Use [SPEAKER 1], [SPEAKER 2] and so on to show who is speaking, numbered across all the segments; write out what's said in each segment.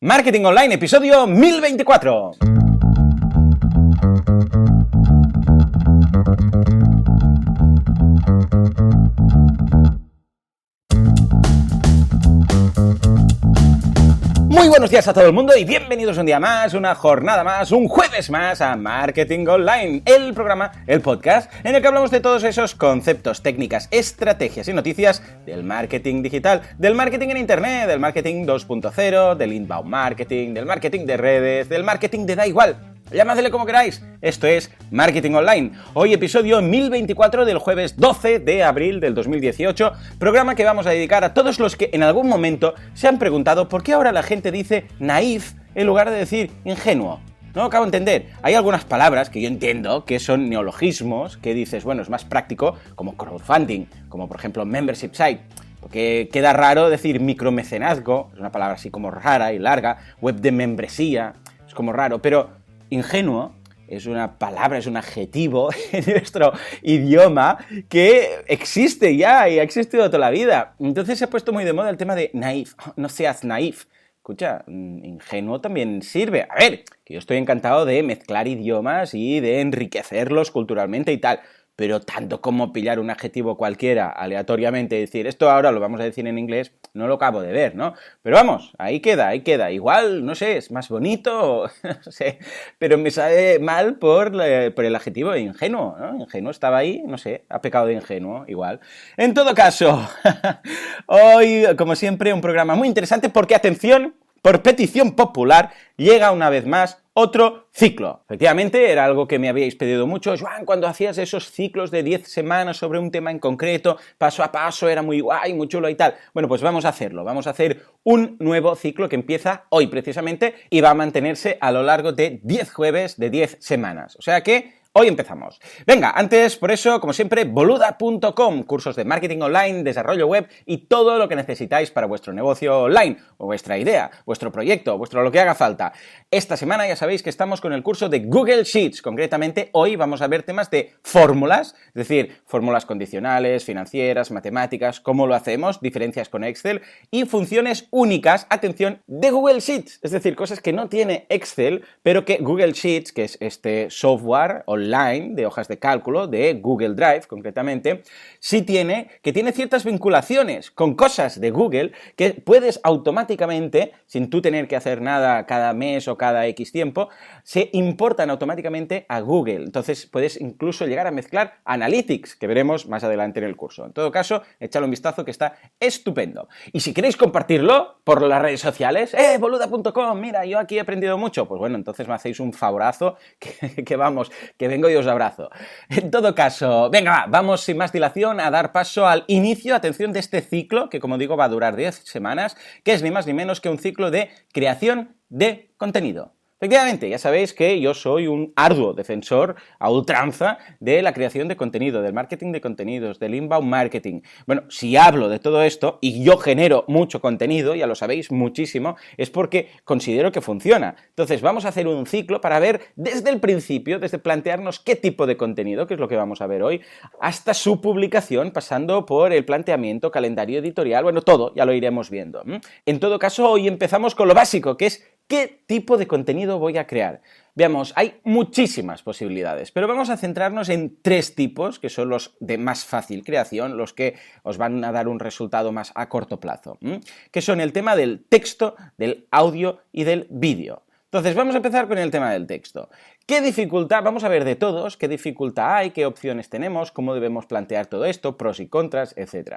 [SPEAKER 1] Marketing Online, episodio 1024. Muy buenos días a todo el mundo y bienvenidos un día más, una jornada más, un jueves más a Marketing Online, el programa, el podcast en el que hablamos de todos esos conceptos, técnicas, estrategias y noticias del marketing digital, del marketing en internet, del marketing 2.0, del inbound marketing, del marketing de redes, del marketing de da igual. Llamadle como queráis, esto es Marketing Online. Hoy episodio 1024 del jueves 12 de abril del 2018, programa que vamos a dedicar a todos los que en algún momento se han preguntado por qué ahora la gente dice naif en lugar de decir ingenuo. No acabo de entender. Hay algunas palabras que yo entiendo que son neologismos, que dices, bueno, es más práctico, como crowdfunding, como por ejemplo membership site. Porque queda raro decir micromecenazgo, es una palabra así como rara y larga, web de membresía, es como raro, pero ingenuo es una palabra, es un adjetivo en nuestro idioma que existe ya y ha existido toda la vida. Entonces se ha puesto muy de moda el tema de naif, no seas naif. Escucha, ingenuo también sirve. A ver, que yo estoy encantado de mezclar idiomas y de enriquecerlos culturalmente y tal, pero tanto como pillar un adjetivo cualquiera aleatoriamente y decir, esto ahora lo vamos a decir en inglés, no lo acabo de ver, ¿no? Pero vamos, ahí queda. Igual, no sé, es más bonito, no sé, pero me sabe mal por el adjetivo de ingenuo, ¿no? Ingenuo estaba ahí, no sé, ha pecado de ingenuo, igual. En todo caso, hoy, como siempre, un programa muy interesante porque, atención, por petición popular, llega una vez más otro ciclo. Efectivamente, era algo que me habíais pedido mucho. Joan, cuando hacías esos ciclos de 10 semanas sobre un tema en concreto, paso a paso, era muy guay, muy chulo y tal. Bueno, pues vamos a hacerlo. Vamos a hacer un nuevo ciclo que empieza hoy precisamente y va a mantenerse a lo largo de 10 jueves de 10 semanas. O sea que hoy empezamos. Venga, antes, por eso, como siempre, boluda.com, cursos de marketing online, desarrollo web y todo lo que necesitáis para vuestro negocio online, o vuestra idea, vuestro proyecto, vuestro lo que haga falta. Esta semana ya sabéis que estamos con el curso de Google Sheets. Concretamente, hoy vamos a ver temas de fórmulas, es decir, fórmulas condicionales, financieras, matemáticas, cómo lo hacemos, diferencias con Excel y funciones únicas, atención, de Google Sheets. Es decir, cosas que no tiene Excel, pero que Google Sheets, que es este software online de hojas de cálculo de Google Drive concretamente, sí tiene ciertas vinculaciones con cosas de Google que puedes automáticamente, sin tú tener que hacer nada cada mes o cada X tiempo, se importan automáticamente a Google. Entonces puedes incluso llegar a mezclar Analytics, que veremos más adelante en el curso. En todo caso, échale un vistazo que está estupendo. Y si queréis compartirlo por las redes sociales, boluda.com, mira, yo aquí he aprendido mucho, pues bueno, entonces me hacéis un favorazo que vamos, que vengo y os abrazo. En todo caso, venga, vamos sin más dilación a dar paso al inicio, atención, de este ciclo, que como digo va a durar 10 semanas, que es ni más ni menos que un ciclo de creación de contenido. Efectivamente, ya sabéis que yo soy un arduo defensor a ultranza de la creación de contenido, del marketing de contenidos, del inbound marketing. Bueno, si hablo de todo esto y yo genero mucho contenido, ya lo sabéis, muchísimo, es porque considero que funciona. Entonces vamos a hacer un ciclo para ver desde el principio, desde plantearnos qué tipo de contenido, que es lo que vamos a ver hoy, hasta su publicación, pasando por el planteamiento, calendario editorial, bueno, todo, ya lo iremos viendo. En todo caso, hoy empezamos con lo básico, que es ¿qué tipo de contenido voy a crear? Veamos, hay muchísimas posibilidades, pero vamos a centrarnos en 3 tipos, que son los de más fácil creación, los que os van a dar un resultado más a corto plazo, que son el tema del texto, del audio y del vídeo. Entonces, vamos a empezar con el tema del texto. ¿Qué dificultad? Vamos a ver de todos, qué dificultad hay, qué opciones tenemos, cómo debemos plantear todo esto, pros y contras, etc.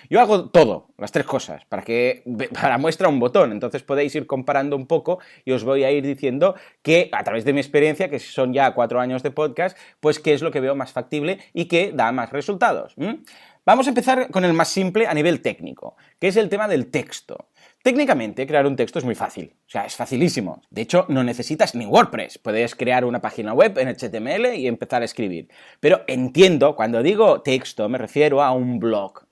[SPEAKER 1] Yo hago todo, las 3 cosas, para muestra un botón, entonces podéis ir comparando un poco y os voy a ir diciendo que, a través de mi experiencia, que son ya 4 años de podcast, pues qué es lo que veo más factible y que da más resultados. Vamos a empezar con el más simple a nivel técnico, que es el tema del texto. Técnicamente, crear un texto es muy fácil, o sea, es facilísimo. De hecho, no necesitas ni WordPress. Puedes crear una página web en HTML y empezar a escribir. Pero entiendo, cuando digo texto, me refiero a un blog,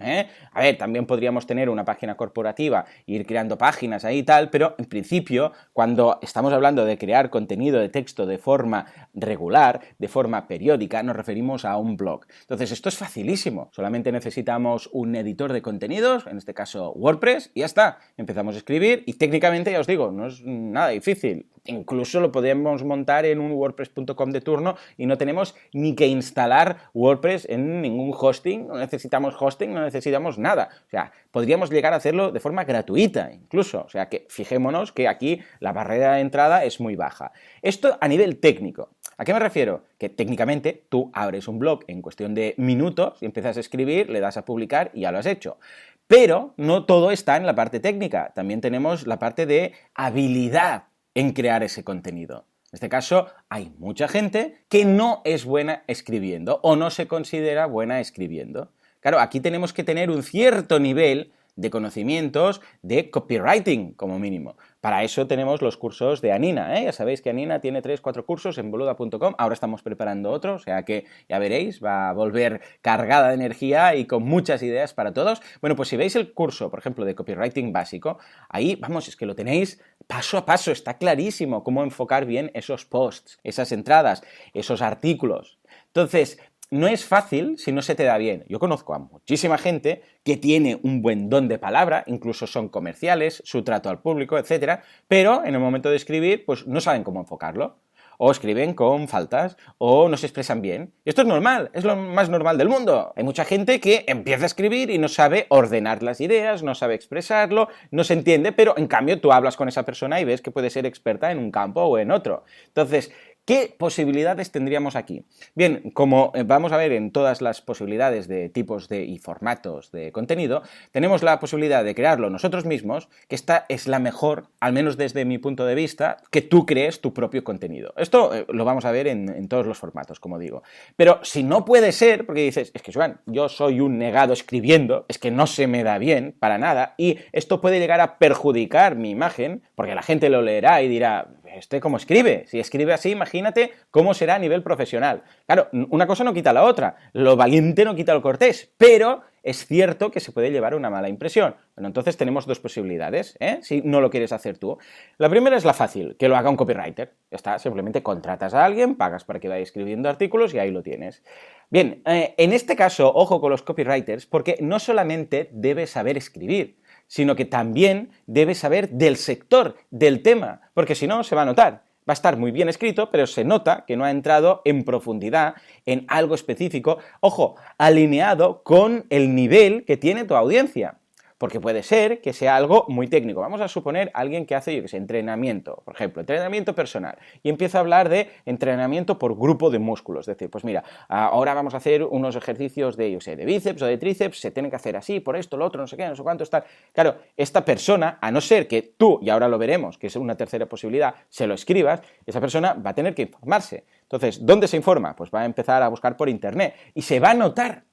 [SPEAKER 1] A ver, también podríamos tener una página corporativa e ir creando páginas ahí y tal, pero en principio, cuando estamos hablando de crear contenido de texto de forma regular, de forma periódica, nos referimos a un blog. Entonces, esto es facilísimo. Solamente necesitamos un editor de contenidos, en este caso WordPress, y ya está. Empezamos empezamos a escribir y técnicamente, ya os digo, no es nada difícil. Incluso lo podemos montar en un WordPress.com de turno y no tenemos ni que instalar WordPress en ningún hosting, no necesitamos hosting, no necesitamos nada. O sea, podríamos llegar a hacerlo de forma gratuita incluso. O sea, que fijémonos que aquí la barrera de entrada es muy baja. Esto a nivel técnico. ¿A qué me refiero? Que técnicamente tú abres un blog en cuestión de minutos y empiezas a escribir, le das a publicar y ya lo has hecho. Pero no todo está en la parte técnica. También tenemos la parte de habilidad en crear ese contenido. En este caso, hay mucha gente que no es buena escribiendo o no se considera buena escribiendo. Claro, aquí tenemos que tener un cierto nivel de conocimientos de copywriting, como mínimo. Para eso tenemos los cursos de Anina, ¿eh? Ya sabéis que Anina tiene 3-4 cursos en boluda.com, ahora estamos preparando otro, o sea que ya veréis, va a volver cargada de energía y con muchas ideas para todos. Bueno, pues si veis el curso, por ejemplo, de copywriting básico, ahí, vamos, es que lo tenéis paso a paso, está clarísimo cómo enfocar bien esos posts, esas entradas, esos artículos. Entonces, no es fácil si no se te da bien. Yo conozco a muchísima gente que tiene un buen don de palabra, incluso son comerciales, su trato al público, etcétera, pero en el momento de escribir, pues no saben cómo enfocarlo. O escriben con faltas, o no se expresan bien. Y esto es normal, es lo más normal del mundo. Hay mucha gente que empieza a escribir y no sabe ordenar las ideas, no sabe expresarlo, no se entiende, pero en cambio tú hablas con esa persona y ves que puede ser experta en un campo o en otro. Entonces, ¿qué posibilidades tendríamos aquí? Bien, como vamos a ver en todas las posibilidades de tipos y formatos de contenido, tenemos la posibilidad de crearlo nosotros mismos, que esta es la mejor, al menos desde mi punto de vista, que tú crees tu propio contenido. Esto lo vamos a ver en todos los formatos, como digo. Pero si no puede ser, porque dices, es que Joan, yo soy un negado escribiendo, es que no se me da bien para nada, y esto puede llegar a perjudicar mi imagen, porque la gente lo leerá y dirá, ¿cómo escribe? Si escribe así, imagínate cómo será a nivel profesional. Claro, una cosa no quita la otra, lo valiente no quita lo cortés, pero es cierto que se puede llevar una mala impresión. Bueno, entonces tenemos dos posibilidades, si no lo quieres hacer tú. La primera es la fácil, que lo haga un copywriter. Ya está, simplemente contratas a alguien, pagas para que vaya escribiendo artículos y ahí lo tienes. Bien, en este caso, ojo con los copywriters, porque no solamente debes saber escribir, sino que también debes saber del sector, del tema, porque si no se va a notar. Va a estar muy bien escrito, pero se nota que no ha entrado en profundidad en algo específico, ojo, alineado con el nivel que tiene tu audiencia. Porque puede ser que sea algo muy técnico. Vamos a suponer alguien que hace, yo que sé, entrenamiento, por ejemplo, entrenamiento personal, y empieza a hablar de entrenamiento por grupo de músculos. Es decir, pues mira, ahora vamos a hacer unos ejercicios de, yo sé, de bíceps o de tríceps, se tienen que hacer así, por esto, lo otro, no sé qué, no sé cuánto, tal. Claro, esta persona, a no ser que tú, y ahora lo veremos, que es una tercera posibilidad, se lo escribas, esa persona va a tener que informarse. Entonces, ¿dónde se informa? Pues va a empezar a buscar por internet, y se va a notar.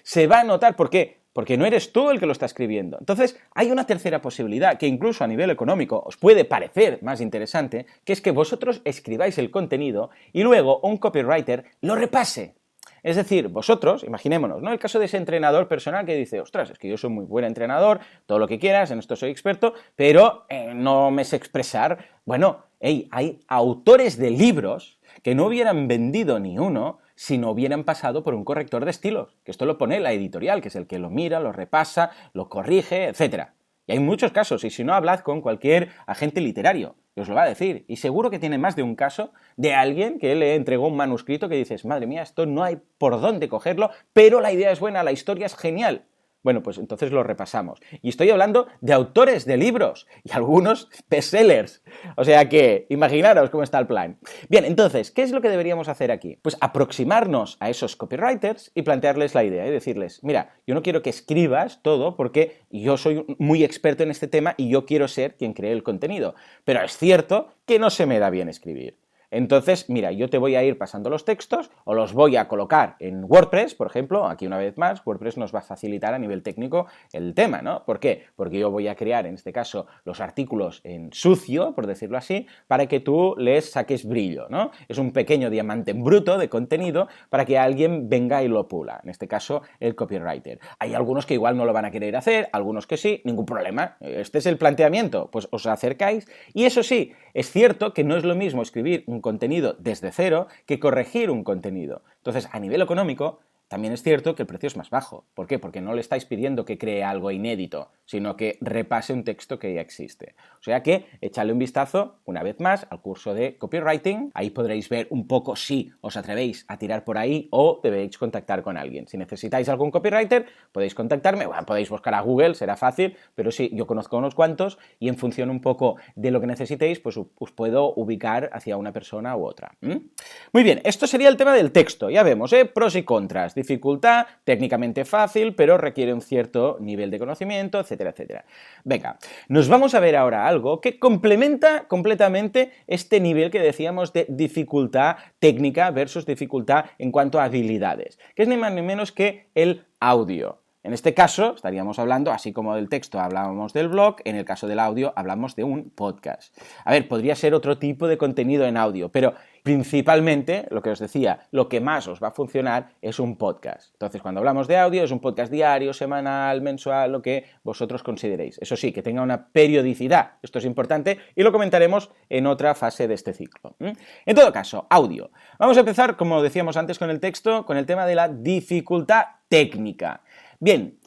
[SPEAKER 1] Se va a notar, ¿por qué? Porque no eres tú el que lo está escribiendo. Entonces, hay una tercera posibilidad que incluso a nivel económico os puede parecer más interesante, que es que vosotros escribáis el contenido y luego un copywriter lo repase. Es decir, vosotros, imaginémonos, ¿no? El caso de ese entrenador personal que dice, ostras, es que yo soy muy buen entrenador, todo lo que quieras, en esto soy experto, pero no me sé expresar. Bueno, hay autores de libros que no hubieran vendido ni uno si no hubieran pasado por un corrector de estilos, que esto lo pone la editorial, que es el que lo mira, lo repasa, lo corrige, etc. Y hay muchos casos, y si no, hablad con cualquier agente literario, que os lo va a decir. Y seguro que tiene más de un caso de alguien que le entregó un manuscrito que dices, madre mía, esto no hay por dónde cogerlo, pero la idea es buena, la historia es genial. Bueno, pues entonces lo repasamos. Y estoy hablando de autores de libros y algunos bestsellers. O sea que, imaginaros cómo está el plan. Bien, entonces, ¿qué es lo que deberíamos hacer aquí? Pues aproximarnos a esos copywriters y plantearles la idea y decirles, mira, yo no quiero que escribas todo porque yo soy muy experto en este tema y yo quiero ser quien cree el contenido. Pero es cierto que no se me da bien escribir. Entonces, mira, yo te voy a ir pasando los textos o los voy a colocar en WordPress, por ejemplo, aquí una vez más, WordPress nos va a facilitar a nivel técnico el tema, ¿no? ¿Por qué? Porque yo voy a crear, en este caso, los artículos en sucio, por decirlo así, para que tú les saques brillo, ¿no? Es un pequeño diamante en bruto de contenido para que alguien venga y lo pula, en este caso, el copywriter. Hay algunos que igual no lo van a querer hacer, algunos que sí, ningún problema. Este es el planteamiento, pues os acercáis y eso sí, es cierto que no es lo mismo escribir un contenido desde cero que corregir un contenido. Entonces, a nivel económico, también es cierto que el precio es más bajo. ¿Por qué? Porque no le estáis pidiendo que cree algo inédito, sino que repase un texto que ya existe. O sea que echadle un vistazo, una vez más, al curso de copywriting. Ahí podréis ver un poco si os atrevéis a tirar por ahí o debéis contactar con alguien. Si necesitáis algún copywriter, podéis contactarme. Bueno, podéis buscar a Google, será fácil, pero sí, yo conozco unos cuantos y en función un poco de lo que necesitéis, pues os puedo ubicar hacia una persona u otra. Muy bien, esto sería el tema del texto. Ya vemos, pros y contras. Dificultad, técnicamente fácil, pero requiere un cierto nivel de conocimiento, etcétera, etcétera. Venga, nos vamos a ver ahora algo que complementa completamente este nivel que decíamos de dificultad técnica versus dificultad en cuanto a habilidades, que es ni más ni menos que el audio. En este caso, estaríamos hablando, así como del texto hablábamos del blog, en el caso del audio hablamos de un podcast. A ver, podría ser otro tipo de contenido en audio, pero principalmente, lo que os decía, lo que más os va a funcionar es un podcast. Entonces, cuando hablamos de audio, es un podcast diario, semanal, mensual, lo que vosotros consideréis. Eso sí, que tenga una periodicidad. Esto es importante y lo comentaremos en otra fase de este ciclo. En todo caso, audio. Vamos a empezar, como decíamos antes con el texto, con el tema de la dificultad técnica. Bien,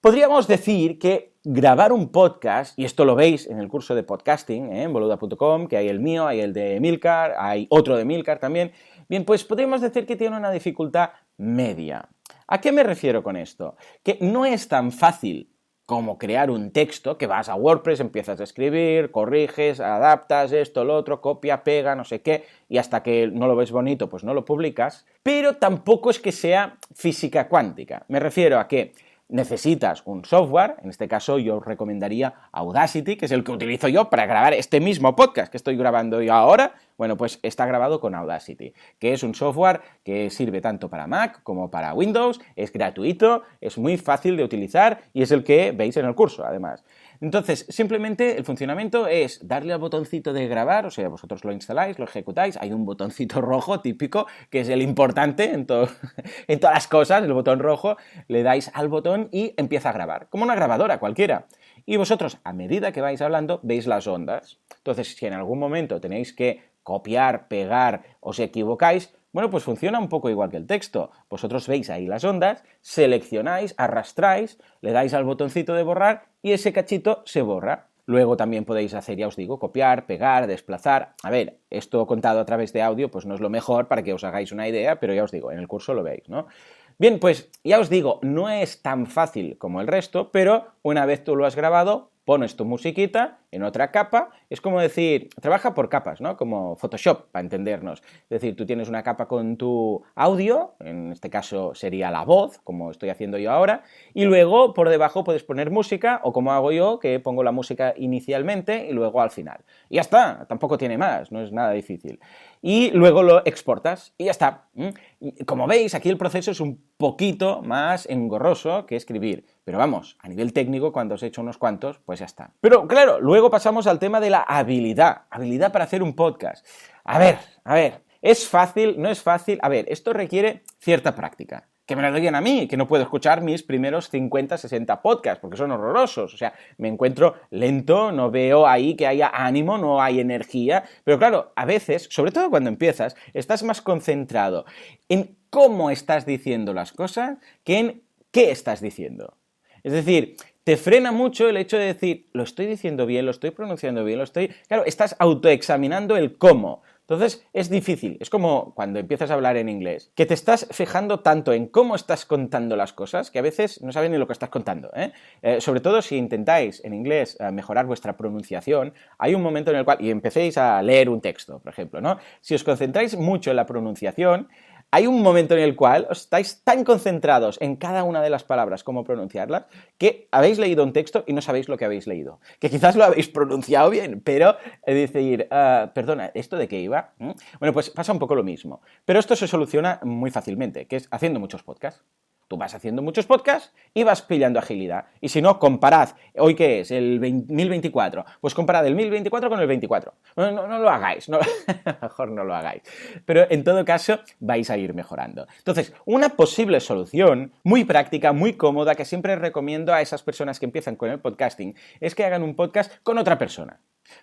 [SPEAKER 1] podríamos decir que grabar un podcast, y esto lo veis en el curso de podcasting, en boluda.com, que hay el mío, hay el de Emilcar, hay otro de Emilcar también. Bien, pues podríamos decir que tiene una dificultad media. ¿A qué me refiero con esto? Que no es tan fácil como crear un texto, que vas a WordPress, empiezas a escribir, corriges, adaptas esto, lo otro, copia, pega, no sé qué, y hasta que no lo ves bonito, pues no lo publicas, pero tampoco es que sea física cuántica. Me refiero a que necesitas un software, en este caso yo os recomendaría Audacity, que es el que utilizo yo para grabar este mismo podcast que estoy grabando yo ahora. Bueno, pues está grabado con Audacity, que es un software que sirve tanto para Mac como para Windows, es gratuito, es muy fácil de utilizar y es el que veis en el curso, además. Entonces, simplemente el funcionamiento es darle al botoncito de grabar, o sea, vosotros lo instaláis, lo ejecutáis, hay un botoncito rojo típico, que es el importante en todas las cosas, el botón rojo, le dais al botón y empieza a grabar, como una grabadora cualquiera. Y vosotros, a medida que vais hablando, veis las ondas. Entonces, si en algún momento tenéis que copiar, pegar, os equivocáis, bueno, pues funciona un poco igual que el texto. Vosotros veis ahí las ondas, seleccionáis, arrastráis, le dais al botoncito de borrar y ese cachito se borra. Luego también podéis hacer, ya os digo, copiar, pegar, desplazar. A ver, esto contado a través de audio pues no es lo mejor para que os hagáis una idea, pero ya os digo, en el curso lo veis, ¿no? Bien, pues ya os digo, no es tan fácil como el resto, pero una vez tú lo has grabado, pones tu musiquita en otra capa, es como decir, trabaja por capas, ¿no? Como Photoshop, para entendernos. Es decir, tú tienes una capa con tu audio, en este caso sería la voz, como estoy haciendo yo ahora, y luego por debajo puedes poner música, o como hago yo, que pongo la música inicialmente y luego al final. Y ya está, tampoco tiene más, no es nada difícil. Y luego lo exportas y ya está. Y como veis, aquí el proceso es un poquito más engorroso que escribir. Pero vamos, a nivel técnico, cuando os he hecho unos cuantos, pues ya está. Pero claro, luego pasamos al tema de la habilidad. Habilidad para hacer un podcast. A ver, ¿es fácil? ¿No es fácil? A ver, esto requiere cierta práctica. Que me lo digan a mí, que no puedo escuchar mis primeros 50, 60 podcasts, porque son horrorosos. O sea, me encuentro lento, no veo ahí que haya ánimo, no hay energía. Pero claro, a veces, sobre todo cuando empiezas, estás más concentrado en cómo estás diciendo las cosas que en qué estás diciendo. Es decir, te frena mucho el hecho de decir, lo estoy diciendo bien, lo estoy pronunciando bien, Claro, estás autoexaminando el cómo. Entonces es difícil, es como cuando empiezas a hablar en inglés, que te estás fijando tanto en cómo estás contando las cosas que a veces no sabes ni lo que estás contando, sobre todo si intentáis en inglés mejorar vuestra pronunciación, hay un momento en el cual, y empecéis a leer un texto, por ejemplo, ¿no? Si os concentráis mucho en la pronunciación, hay un momento en el cual os estáis tan concentrados en cada una de las palabras, cómo pronunciarlas, que habéis leído un texto y no sabéis lo que habéis leído. Que quizás lo habéis pronunciado bien, pero decir, perdona, ¿esto de qué iba? Bueno, pues pasa un poco lo mismo. Pero esto se soluciona muy fácilmente, que es haciendo muchos podcasts. Tú vas haciendo muchos podcasts y vas pillando agilidad. Y si no, comparad. ¿Hoy qué es? El 1024. Pues comparad el 1024 con el 24. No lo hagáis. No, mejor no lo hagáis. Pero en todo caso, vais a ir mejorando. Entonces, una posible solución muy práctica, muy cómoda, que siempre recomiendo a esas personas que empiezan con el podcasting, es que hagan un podcast con otra persona.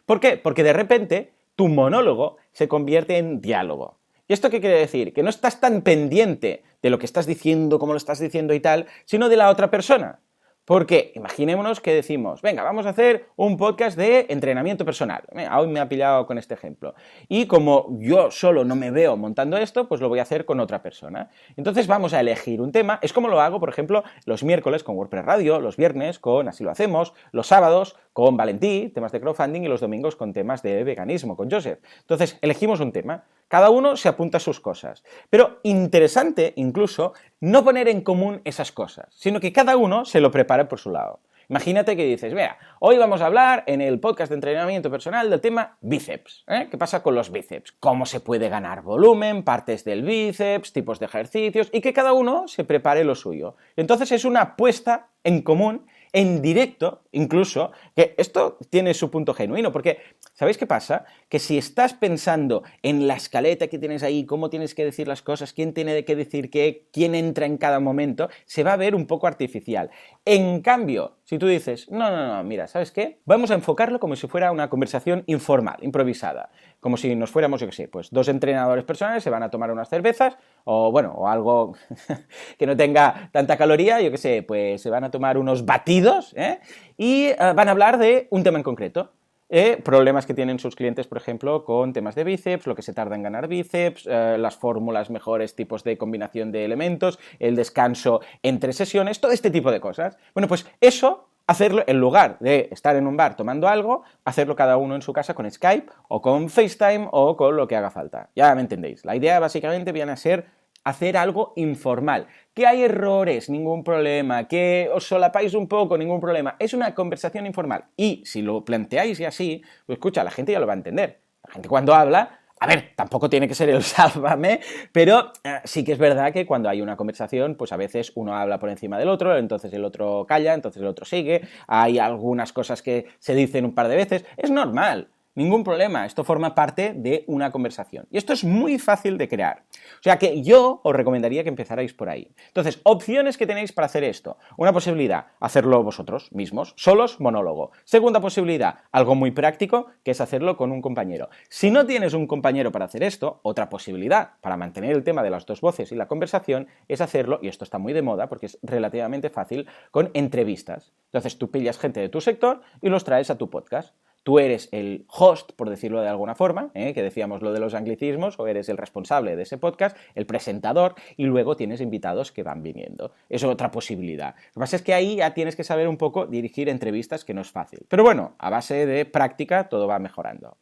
[SPEAKER 1] ¿Por qué? Porque de repente tu monólogo se convierte en diálogo. ¿Y esto qué quiere decir? Que no estás tan pendiente de lo que estás diciendo, cómo lo estás diciendo y tal, sino de la otra persona. Porque imaginémonos que decimos, venga, vamos a hacer un podcast de entrenamiento personal. Hoy me ha pillado con este ejemplo. Y como yo solo no me veo montando esto, pues lo voy a hacer con otra persona. Entonces vamos a elegir un tema. Es como lo hago, por ejemplo, los miércoles con WordPress Radio, los viernes con Así lo hacemos, los sábados con Valentí, temas de crowdfunding, y los domingos con temas de veganismo, con Joseph. Entonces elegimos un tema. Cada uno se apunta a sus cosas. Pero interesante, incluso, no poner en común esas cosas, sino que cada uno se lo prepare por su lado. Imagínate que dices, vea, hoy vamos a hablar en el podcast de entrenamiento personal del tema bíceps. ¿Qué pasa con los bíceps? Cómo se puede ganar volumen, partes del bíceps, tipos de ejercicios, y que cada uno se prepare lo suyo. Entonces es una apuesta en común, en directo, incluso, que esto tiene su punto genuino, porque ¿sabéis qué pasa? Que si estás pensando en la escaleta que tienes ahí, cómo tienes que decir las cosas, quién tiene que decir qué, quién entra en cada momento, se va a ver un poco artificial. En cambio, si tú dices, no, mira, ¿sabes qué? Vamos a enfocarlo como si fuera una conversación informal, improvisada, como si nos fuéramos, yo qué sé, pues 2 entrenadores personales se van a tomar unas cervezas, o algo que no tenga tanta caloría, yo qué sé, pues se van a tomar unos batidos, y van a hablar de un tema en concreto. Problemas que tienen sus clientes, por ejemplo, con temas de bíceps, lo que se tarda en ganar bíceps, las fórmulas mejores, tipos de combinación de elementos, el descanso entre sesiones, todo este tipo de cosas. Bueno, pues eso, hacerlo en lugar de estar en un bar tomando algo, hacerlo cada uno en su casa con Skype o con FaceTime o con lo que haga falta. Ya me entendéis. La idea básicamente viene a ser hacer algo informal. Que hay errores, ningún problema. Que os solapáis un poco, ningún problema. Es una conversación informal. Y si lo planteáis y así, pues escucha, la gente ya lo va a entender. La gente cuando habla, a ver, tampoco tiene que ser el sálvame, pero sí que es verdad que cuando hay una conversación, pues a veces uno habla por encima del otro, entonces el otro calla, entonces el otro sigue. Hay algunas cosas que se dicen un par de veces. Es normal. Ningún problema, esto forma parte de una conversación. Y esto es muy fácil de crear. O sea que yo os recomendaría que empezarais por ahí. Entonces, opciones que tenéis para hacer esto. Una posibilidad, hacerlo vosotros mismos, solos, monólogo. Segunda posibilidad, algo muy práctico, que es hacerlo con un compañero. Si no tienes un compañero para hacer esto, otra posibilidad para mantener el tema de las 2 voces y la conversación es hacerlo, y esto está muy de moda porque es relativamente fácil, con entrevistas. Entonces tú pillas gente de tu sector y los traes a tu podcast. Tú eres el host, por decirlo de alguna forma, que decíamos lo de los anglicismos, o eres el responsable de ese podcast, el presentador, y luego tienes invitados que van viniendo. Es otra posibilidad. Lo que pasa es que ahí ya tienes que saber un poco dirigir entrevistas, que no es fácil. Pero bueno, a base de práctica todo va mejorando.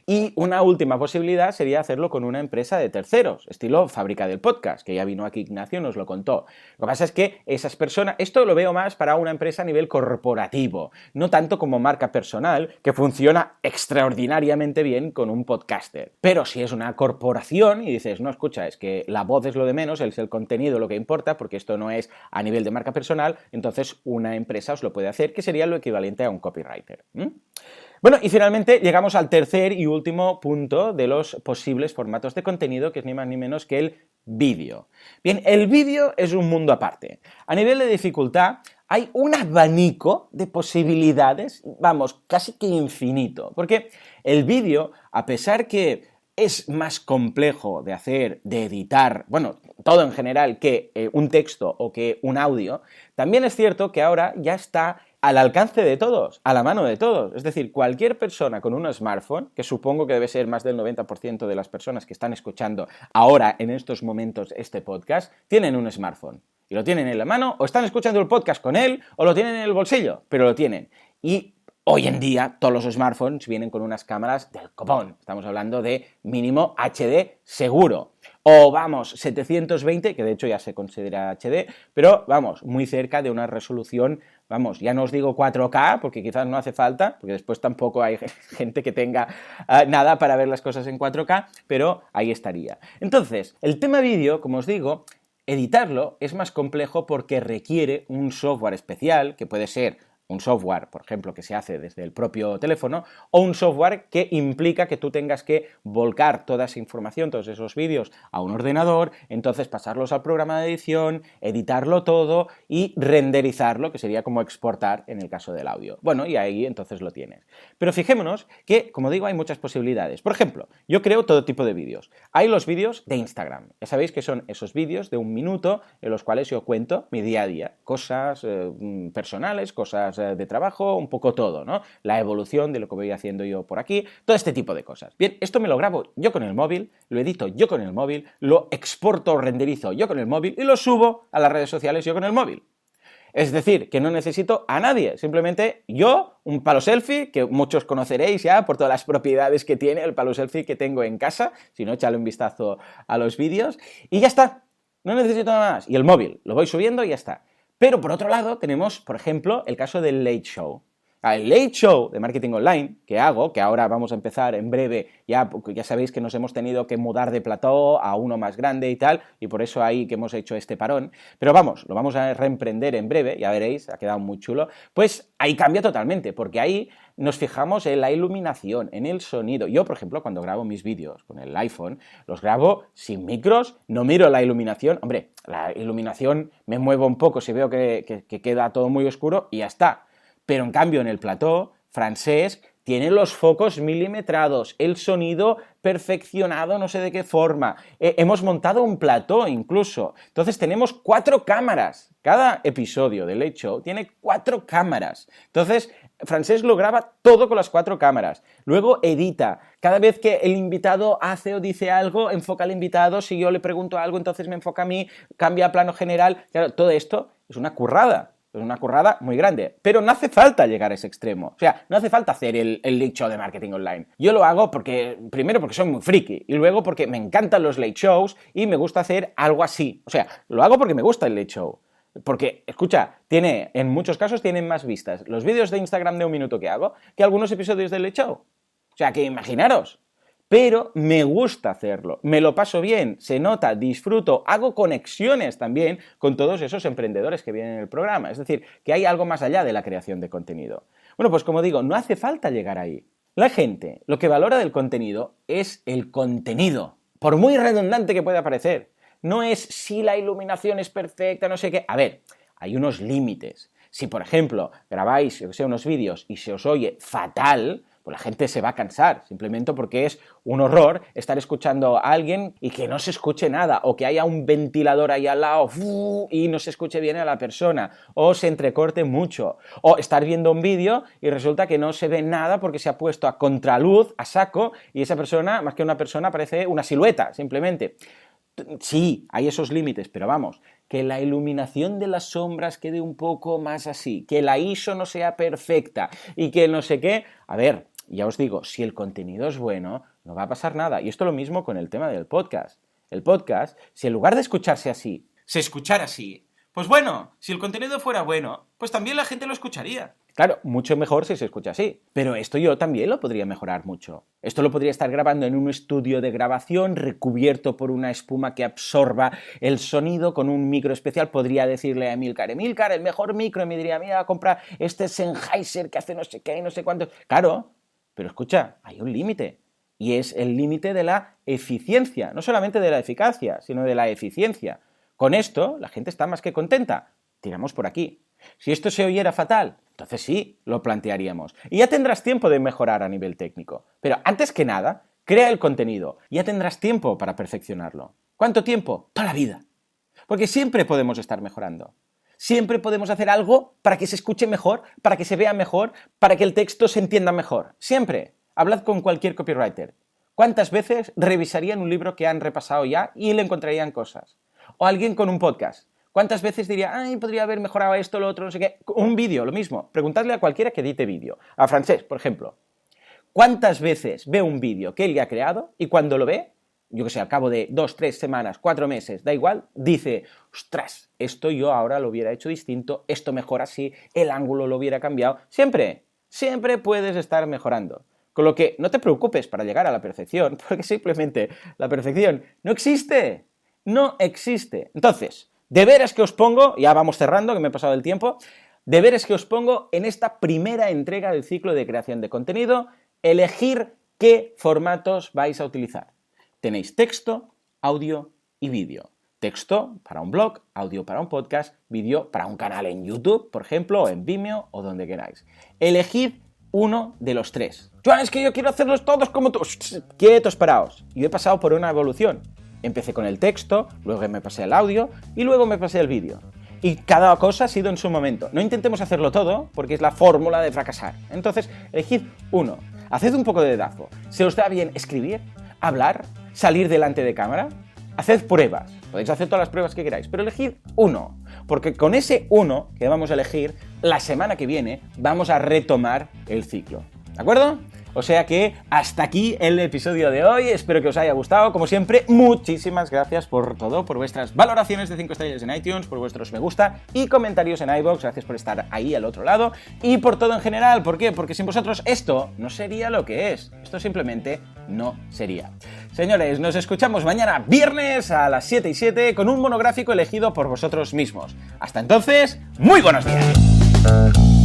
[SPEAKER 1] Y una última posibilidad sería hacerlo con una empresa de terceros, estilo Fábrica del Podcast, que ya vino aquí Ignacio y nos lo contó. Lo que pasa es que esas personas, esto lo veo más para una empresa a nivel corporativo, no tanto como marca personal, que funciona extraordinariamente bien con un podcaster. Pero si es una corporación y dices, no, escucha, es que la voz es lo de menos, es el contenido lo que importa, porque esto no es a nivel de marca personal, entonces una empresa os lo puede hacer, que sería lo equivalente a un copywriter. Bueno, y finalmente llegamos al tercer y último punto de los posibles formatos de contenido, que es ni más ni menos que el vídeo. Bien, el vídeo es un mundo aparte. A nivel de dificultad, hay un abanico de posibilidades, vamos, casi que infinito. Porque el vídeo, a pesar que es más complejo de hacer, de editar, bueno, todo en general, que un texto o que un audio, también es cierto que ahora ya está al alcance de todos, a la mano de todos. Es decir, cualquier persona con un smartphone, que supongo que debe ser más del 90% de las personas que están escuchando ahora, en estos momentos, este podcast, tienen un smartphone. Y lo tienen en la mano, o están escuchando el podcast con él, o lo tienen en el bolsillo, pero lo tienen. Y hoy en día todos los smartphones vienen con unas cámaras del copón. Estamos hablando de mínimo HD seguro. O vamos, 720, que de hecho ya se considera HD, pero vamos, muy cerca de una resolución, vamos, ya no os digo 4K, porque quizás no hace falta, porque después tampoco hay gente que tenga nada para ver las cosas en 4K, pero ahí estaría. Entonces, el tema vídeo, como os digo, editarlo es más complejo porque requiere un software especial, que puede ser un software, por ejemplo, que se hace desde el propio teléfono, o un software que implica que tú tengas que volcar toda esa información, todos esos vídeos a un ordenador, entonces pasarlos al programa de edición, editarlo todo y renderizarlo, que sería como exportar en el caso del audio. Bueno, y ahí entonces lo tienes. Pero fijémonos que, como digo, hay muchas posibilidades. Por ejemplo, yo creo todo tipo de vídeos. Hay los vídeos de Instagram. Ya sabéis que son esos vídeos de 1 minuto en los cuales yo cuento mi día a día, cosas personales, cosas de trabajo, un poco todo, ¿no? La evolución de lo que voy haciendo yo por aquí, todo este tipo de cosas. Bien, esto me lo grabo yo con el móvil, lo edito yo con el móvil, lo exporto o renderizo yo con el móvil y lo subo a las redes sociales yo con el móvil. Es decir, que no necesito a nadie, simplemente yo, un palo selfie, que muchos conoceréis ya por todas las propiedades que tiene el palo selfie que tengo en casa, si no, échale un vistazo a los vídeos, y ya está, no necesito nada más. Y el móvil, lo voy subiendo y ya está. Pero por otro lado tenemos, por ejemplo, el caso del Late Show. El Late Show de Marketing Online que hago, que ahora vamos a empezar en breve, ya sabéis que nos hemos tenido que mudar de plató a uno más grande y tal, y por eso ahí que hemos hecho este parón, pero vamos, lo vamos a reemprender en breve, ya veréis, ha quedado muy chulo, pues ahí cambia totalmente, porque ahí nos fijamos en la iluminación, en el sonido. Yo, por ejemplo, cuando grabo mis vídeos con el iPhone, los grabo sin micros, no miro la iluminación, hombre, la iluminación me muevo un poco si veo que queda todo muy oscuro y ya está. Pero en cambio en el plató, Francesc tiene los focos milimetrados, el sonido perfeccionado no sé de qué forma. Hemos montado un plató incluso. Entonces tenemos 4 cámaras. Cada episodio de Late Show tiene 4 cámaras. Entonces Francesc lo graba todo con las 4 cámaras. Luego edita. Cada vez que el invitado hace o dice algo, enfoca al invitado. Si yo le pregunto algo, entonces me enfoca a mí, cambia a plano general. Claro, todo esto es una currada. Es una currada muy grande, pero no hace falta llegar a ese extremo. O sea, no hace falta hacer el Late Show de Marketing Online. Yo lo hago primero porque soy muy friki, y luego porque me encantan los Late Shows y me gusta hacer algo así. O sea, lo hago porque me gusta el Late Show. Porque, escucha, en muchos casos tienen más vistas los vídeos de Instagram de 1 minuto que hago que algunos episodios del Late Show. O sea, que imaginaros. Pero me gusta hacerlo, me lo paso bien, se nota, disfruto, hago conexiones también con todos esos emprendedores que vienen en el programa. Es decir, que hay algo más allá de la creación de contenido. Bueno, pues como digo, no hace falta llegar ahí. La gente lo que valora del contenido es el contenido, por muy redundante que pueda parecer. No es si la iluminación es perfecta, no sé qué. A ver, hay unos límites. Si, por ejemplo, grabáis, unos vídeos y se os oye fatal, pues la gente se va a cansar, simplemente porque es un horror estar escuchando a alguien y que no se escuche nada, o que haya un ventilador ahí al lado y no se escuche bien a la persona, o se entrecorte mucho, o estar viendo un vídeo y resulta que no se ve nada porque se ha puesto a contraluz, a saco, y esa persona, más que una persona, parece una silueta, simplemente. Sí, hay esos límites, pero vamos, que la iluminación de las sombras quede un poco más así, que la ISO no sea perfecta y que no sé qué. A ver, ya os digo, si el contenido es bueno, no va a pasar nada. Y esto es lo mismo con el tema del podcast. El podcast, si en lugar de escucharse así, se escuchara así, pues bueno, si el contenido fuera bueno, pues también la gente lo escucharía. Claro, mucho mejor si se escucha así, pero esto yo también lo podría mejorar mucho. Esto lo podría estar grabando en un estudio de grabación recubierto por una espuma que absorba el sonido con un micro especial. Podría decirle a Emilcar, el mejor micro, y me diría, mira, compra este Sennheiser que hace no sé qué y no sé cuánto. Claro, pero escucha, hay un límite. Y es el límite de la eficiencia, no solamente de la eficacia, sino de la eficiencia. Con esto, la gente está más que contenta. Tiramos por aquí. Si esto se oyera fatal, entonces sí, lo plantearíamos. Y ya tendrás tiempo de mejorar a nivel técnico. Pero antes que nada, crea el contenido. Ya tendrás tiempo para perfeccionarlo. ¿Cuánto tiempo? Toda la vida. Porque siempre podemos estar mejorando. Siempre podemos hacer algo para que se escuche mejor, para que se vea mejor, para que el texto se entienda mejor. Siempre. Hablad con cualquier copywriter. ¿Cuántas veces revisarían un libro que han repasado ya y le encontrarían cosas? O alguien con un podcast. ¿Cuántas veces diría, podría haber mejorado esto, lo otro, no sé qué? Un vídeo, lo mismo. Preguntadle a cualquiera que edite vídeo. A Francesc, por ejemplo. ¿Cuántas veces ve un vídeo que él ya ha creado y cuando lo ve, yo que sé, al cabo de 2, 3 semanas, 4 meses, da igual, dice, ostras, esto yo ahora lo hubiera hecho distinto, esto mejor así, el ángulo lo hubiera cambiado. Siempre puedes estar mejorando. Con lo que no te preocupes para llegar a la perfección, porque simplemente la perfección no existe. No existe. Entonces, deberes que os pongo, ya vamos cerrando, que me he pasado el tiempo. deberes que os pongo en esta primera entrega del ciclo de creación de contenido, elegir qué formatos vais a utilizar. Tenéis texto, audio y vídeo. Texto para un blog, audio para un podcast, vídeo para un canal en YouTube, por ejemplo, o en Vimeo o donde queráis. Elegid uno de los tres. Joan, es que yo quiero hacerlos todos como tú. Quietos, paraos. Yo he pasado por una evolución. Empecé con el texto, luego me pasé al audio y luego me pasé al vídeo. Y cada cosa ha sido en su momento. No intentemos hacerlo todo, porque es la fórmula de fracasar. Entonces, elegid uno. Haced un poco de dedazo. ¿Se os da bien escribir, hablar, salir delante de cámara? Haced pruebas. Podéis hacer todas las pruebas que queráis, pero elegid uno. Porque con ese uno que vamos a elegir, la semana que viene vamos a retomar el ciclo. ¿De acuerdo? O sea que hasta aquí el episodio de hoy, espero que os haya gustado, como siempre, muchísimas gracias por todo, por vuestras valoraciones de 5 estrellas en iTunes, por vuestros me gusta y comentarios en iVoox, gracias por estar ahí al otro lado y por todo en general. ¿Por qué? Porque sin vosotros esto no sería lo que es, esto simplemente no sería. Señores, nos escuchamos mañana viernes a las 7:07 con un monográfico elegido por vosotros mismos. Hasta entonces, muy buenos días.